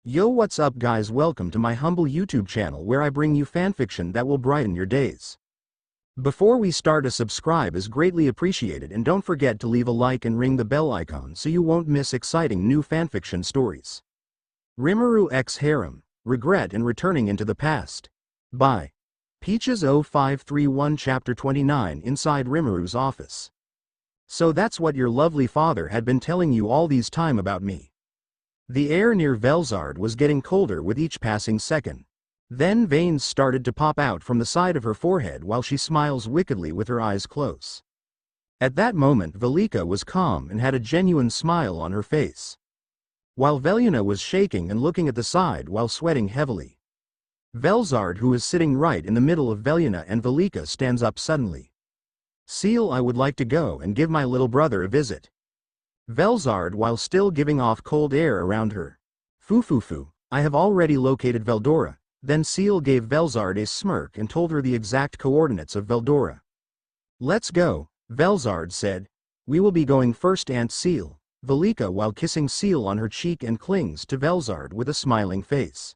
Yo, what's up guys, welcome to my humble YouTube channel where I bring you fanfiction that will brighten your days. Before we start, a subscribe is greatly appreciated, and don't forget to leave a like and ring the bell icon so you won't miss exciting new fanfiction stories. Rimuru X Harem, Regret and Returning into the Past. By peaches0531. Chapter 29. Inside Rimuru's office. So that's what your lovely father had been telling you all these time about me. The air near Veldora was getting colder with each passing second. Then veins started to pop out from the side of her forehead while she smiles wickedly with her eyes closed. At that moment Veldora was calm and had a genuine smile on her face, while Veldora was shaking and looking at the side while sweating heavily. Veldora, who is sitting right in the middle of Veldora and Veldora, stands up suddenly. "Seal, I would like to go and give my little brother a visit." Veldora, while still giving off cold air around her. Foo, I have already located Veldora." Then Seal gave Veldora a smirk and told her the exact coordinates of Veldora. "Let's go," Veldora said. "We will be going first, Aunt Seal." Veldora, while kissing Seal on her cheek, and clings to Veldora with a smiling face.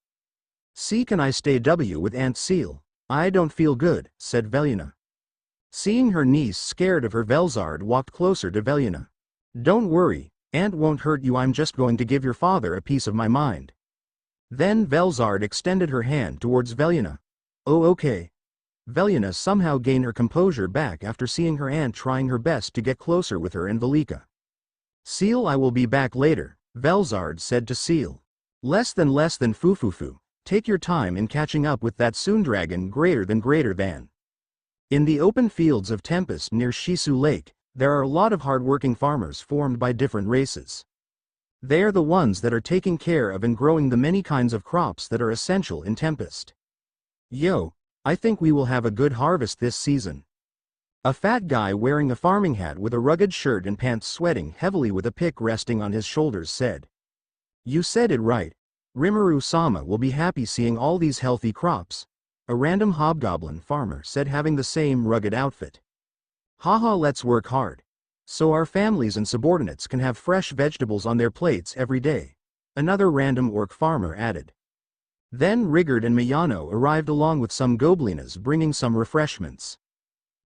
"See, can I stay with Aunt Seal?" "I don't feel good," said Veldora. Seeing her niece scared of her, Veldora walked closer to Veldora. "Don't worry, Aunt won't hurt you. I'm just going to give your father a piece of my mind." Then Veldora extended her hand towards Veldora. "Oh, okay." Veldora somehow gained her composure back after seeing her aunt trying her best to get closer with her and Veldora. "Seal, I will be back later," Veldora said to Seal. Less than foo. Take your time in catching up with that soon, dragon greater than." In the open fields of Tempest near Shisu Lake, there are a lot of hard-working farmers formed by different races. They are the ones that are taking care of and growing the many kinds of crops that are essential in Tempest. "Yo, I think we will have a good harvest this season." A fat guy wearing a farming hat with a rugged shirt and pants, sweating heavily with a pick resting on his shoulders, said. "You said it right. Rimuru-sama will be happy seeing all these healthy crops," a random hobgoblin farmer said, having the same rugged outfit. "Haha, let's work hard, so our families and subordinates can have fresh vegetables on their plates every day," another random orc farmer added. Then Rigard and Miyano arrived along with some goblinas bringing some refreshments.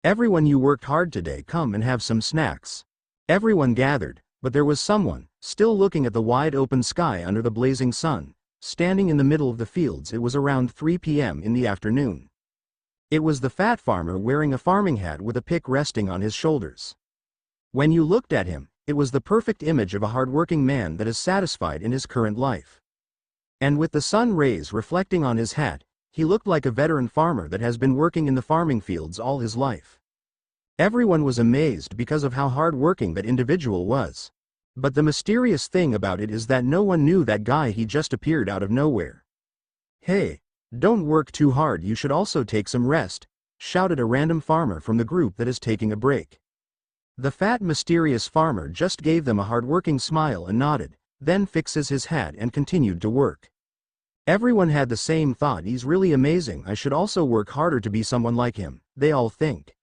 "Everyone, you worked hard today, come and have some snacks." Everyone gathered, but there was someone, still looking at the wide open sky under the blazing sun, standing in the middle of the fields. It was around 3 p.m. in the afternoon. It was the fat farmer wearing a farming hat with a pick resting on his shoulders. When you looked at him, it was the perfect image of a hard-working man that is satisfied in his current life. And with the sun rays reflecting on his hat, he looked like a veteran farmer that has been working in the farming fields all his life. Everyone was amazed because of how hard-working that individual was. But the mysterious thing about it is that no one knew that guy. He just appeared out of nowhere. "Hey, don't work too hard, you should also take some rest," shouted a random farmer from the group that is taking a break. The fat mysterious farmer just gave them a hard-working smile and nodded, then fixes his hat and continued to work. Everyone had the same thought. "He's really amazing. I should also work harder to be someone like him," they all think.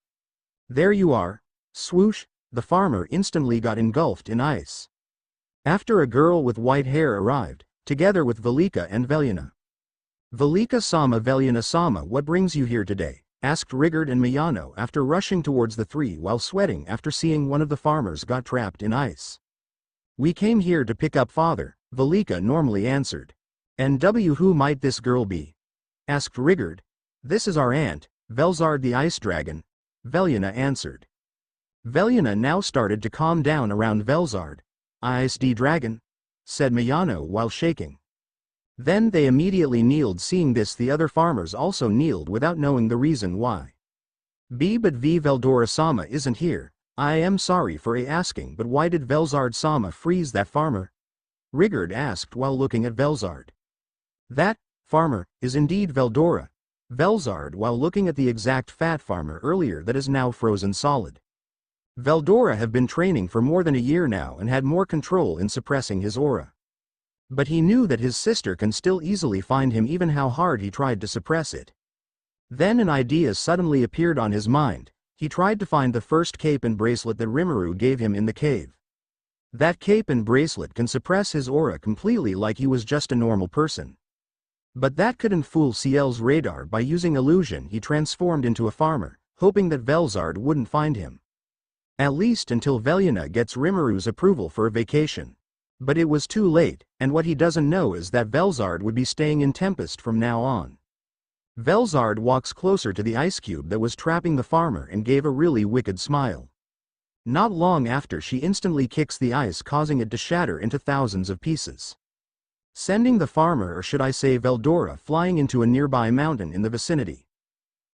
There you are. Swoosh, the farmer instantly got engulfed in ice. After, a girl with white hair arrived, together with Veldora and Veldora. "Veldora-sama, what brings you here today?" asked Rigard and Miyano after rushing towards the three while sweating after seeing one of the farmers got trapped in ice. "We came here to pick up father," Veldora normally answered. "And who might this girl be?" asked Rigard. "This is our aunt, Veldora the ice dragon," Veldora answered. Veldora now started to calm down around Veldora. "Ice dragon?" said Miyano while shaking. Then they immediately kneeled. Seeing this, the other farmers also kneeled without knowing the reason why. But Veldora-sama isn't here. I am sorry for asking, but why did Veldora-sama freeze that farmer?" Rigard asked while looking at Veldora. "That farmer is indeed Veldora," Veldora, while looking at the exact fat farmer earlier that is now frozen solid. Veldora have been training for more than a year now and had more control in suppressing his aura. But he knew that his sister can still easily find him even how hard he tried to suppress it. Then an idea suddenly appeared on his mind. He tried to find the first cape and bracelet that Rimuru gave him in the cave. That cape and bracelet can suppress his aura completely like he was just a normal person. But that couldn't fool CL's radar. By using illusion he transformed into a farmer, hoping that Velzard wouldn't find him. At least until Veldora gets Rimuru's approval for a vacation. But it was too late, and what he doesn't know is that Velzard would be staying in Tempest from now on. Velzard walks closer to the ice cube that was trapping the farmer and gave a really wicked smile. Not long after, she instantly kicks the ice, causing it to shatter into thousands of pieces, sending the farmer, or should I say Veldora, flying into a nearby mountain in the vicinity.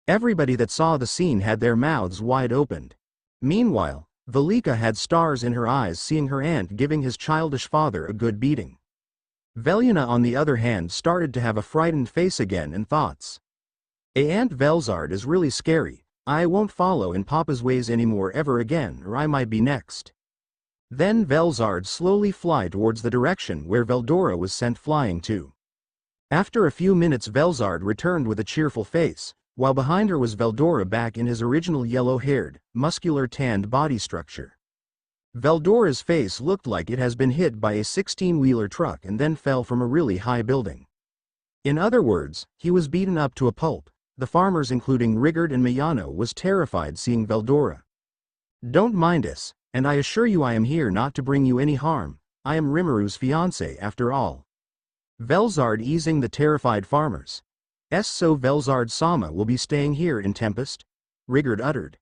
Everybody that saw the scene had their mouths wide opened. Meanwhile, Veldora had stars in her eyes seeing her aunt giving his childish father a good beating. Veldora on the other hand started to have a frightened face again and thoughts. Aunt Velzard is really scary. I won't follow in Papa's ways anymore ever again, or I might be next. Then Velzard slowly fly towards the direction where Veldora was sent flying to. After a few minutes Velzard returned with a cheerful face, while behind her was Veldora back in his original yellow-haired, muscular tanned body structure. Veldora's face looked like it has been hit by a 16-wheeler truck and then fell from a really high building. In other words, he was beaten up to a pulp. The farmers including Rigard and Miyano was terrified seeing Veldora. Don't mind us, and I assure you I am here not to bring you any harm. I am Rimuru's fiancé after all. Velzard easing the terrified farmers. So Velzard-sama will be staying here in Tempest? Rigard uttered.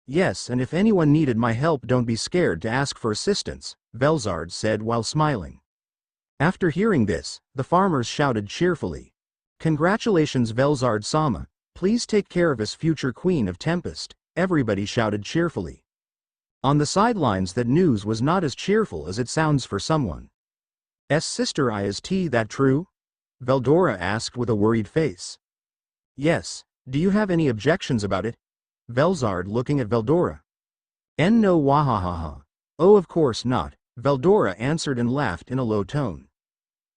Yes, and if anyone needed my help don't be scared to ask for assistance, Velzard said while smiling. After hearing this, the farmers shouted cheerfully. Congratulations Velzard-sama, please take care of us future Queen of Tempest, everybody shouted cheerfully. On the sidelines that news was not as cheerful as it sounds for someone's sister. Is that true? Veldora asked with a worried face. Yes, do you have any objections about it? Velzard looking at Veldora. No wahahaha. Oh of course not, Veldora answered and laughed in a low tone.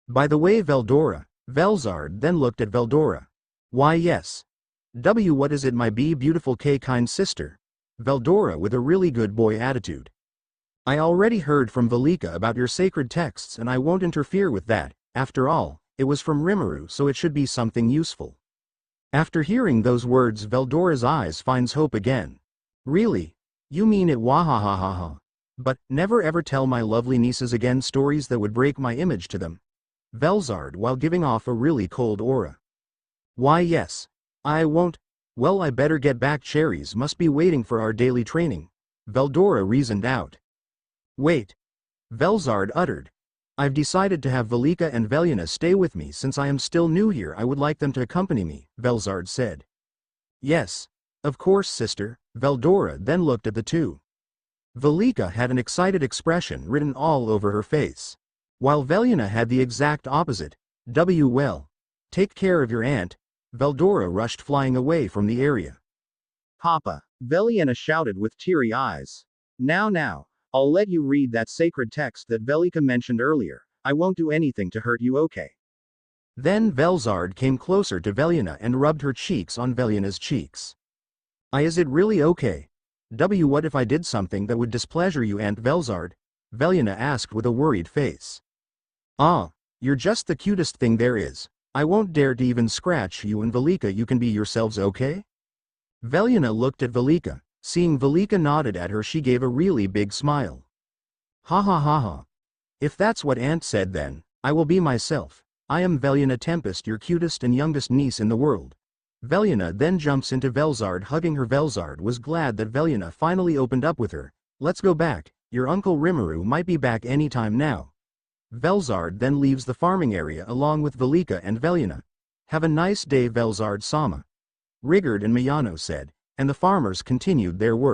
By the way Veldora, Velzard then looked at Veldora. Why yes. What is it my beautiful kind sister? Veldora with a really good boy attitude. I already heard from Veldora about your sacred texts and I won't interfere with that. After all, it was from Rimuru, so it should be something useful. After hearing those words Veldora's eyes finds hope again. Really? You mean it wahahahaha. But, never ever tell my lovely nieces again stories that would break my image to them. Velzard while giving off a really cold aura. Why yes. I won't. Well I better get back, cherries must be waiting for our daily training. Veldora reasoned out. Wait. Velzard uttered. I've decided to have Veldora and Veldora stay with me since I am still new here. I would like them to accompany me, Velzard said. Yes. Of course sister, Veldora then looked at the two. Veldora had an excited expression written all over her face, while Veldora had the exact opposite. Well. Take care of your aunt. Veldora rushed flying away from the area. Papa, Veldora shouted with teary eyes. Now, I'll let you read that sacred text that Veldora mentioned earlier. I won't do anything to hurt you, okay? Then Velzard came closer to Veldora and rubbed her cheeks on Veldora's cheeks. Is it really okay? What if I did something that would displeasure you, Aunt Velzard? Veldora asked with a worried face. You're just the cutest thing there is. I won't dare to even scratch you, and Veldora, you can be yourselves, okay? Veldora looked at Veldora. Seeing Veldora nodded at her, she gave a really big smile. Ha ha ha ha. If that's what Aunt said, then I will be myself. I am Veldora Tempest, your cutest and youngest niece in the world. Veldora then jumps into Velzard, hugging her. Velzard was glad that Veldora finally opened up with her. Let's go back, your Uncle Rimuru might be back anytime now. Velzard then leaves the farming area along with Veldora and Veldora. Have a nice day Velzard-sama. Rigard and Miyano said, and the farmers continued their work.